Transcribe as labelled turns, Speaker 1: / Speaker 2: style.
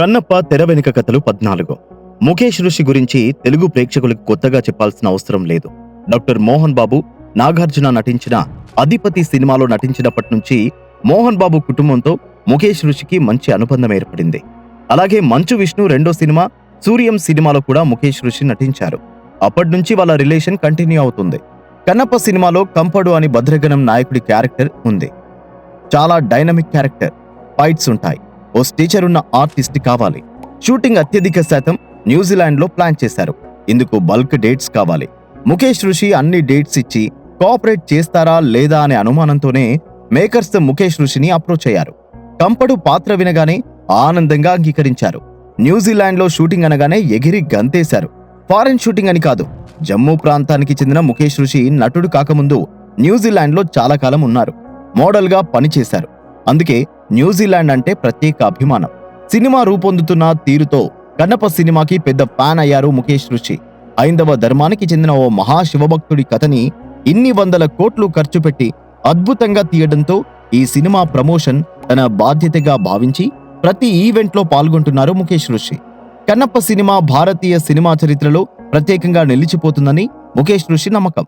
Speaker 1: కన్నప్ప తెర వెనుక కథలు 14. ముఖేష్ ఋషి గురించి తెలుగు ప్రేక్షకులకు కొత్తగా చెప్పాల్సిన అవసరం లేదు. డాక్టర్ మోహన్ బాబు, నాగార్జున నటించిన అధిపతి సినిమాలో నటించినప్పటి నుంచి మోహన్ బాబు కుటుంబంతో ముఖేష్ ఋషికి మంచి అనుబంధం ఏర్పడింది. అలాగే మంచు విష్ణు రెండో సినిమా సూర్యం సినిమాలో కూడా ముఖేష్ ఋషి నటించారు. అప్పటి నుంచి వాళ్ళ రిలేషన్ కంటిన్యూ అవుతుంది. కన్నప్ప సినిమాలో కంపడు అని భద్రగణం నాయకుడి క్యారెక్టర్ ఉంది. చాలా డైనమిక్ క్యారెక్టర్, ఫైట్స్ ఉంటాయి. ఓ స్టేచర్ ఉన్న ఆర్టిస్ట్ కావాలి. షూటింగ్ అత్యధిక శాతం న్యూజిలాండ్ లో ప్లాన్ చేశారు. ఇందుకు బల్క్ డేట్స్ కావాలి. ముఖేష్ ఋషి అన్ని డేట్స్ ఇచ్చి కోఆపరేట్ చేస్తారా లేదా అనే అనుమానంతోనే మేకర్స్ ముఖేష్ ఋషిని అప్రోచ్ అయ్యారు. కంపడు పాత్ర వినగానే ఆనందంగా అంగీకరించారు. న్యూజిలాండ్ లో షూటింగ్ అనగానే ఎగిరి గంతేశారు. ఫారెన్ షూటింగ్ అని కాదు, జమ్మూ ప్రాంతానికి చెందిన ముఖేష్ ఋషి నటుడు కాకముందు న్యూజిలాండ్ లో చాలా కాలం ఉన్నారు. మోడల్ గా పనిచేశారు. అందుకే న్యూజిలాండ్ అంటే ప్రత్యేక అభిమానం. సినిమా రూపొందుతున్న తీరుతో కన్నప్ప సినిమాకి పెద్ద ఫ్యాన్ అయ్యారు ముఖేష్ ఋషి. హైందవ ధర్మానికి చెందిన ఓ మహాశివభక్తుడి కథని ఇన్ని వందల కోట్లు ఖర్చు పెట్టి అద్భుతంగా తీయడంతో ఈ సినిమా ప్రమోషన్ తన బాధ్యతగా భావించి ప్రతి ఈవెంట్ లో పాల్గొంటున్నారు ముఖేష్ ఋషి. కన్నప్ప సినిమా భారతీయ సినిమా చరిత్రలో ప్రత్యేకంగా నిలిచిపోతుందని ముఖేష్ ఋషి నమ్మకం.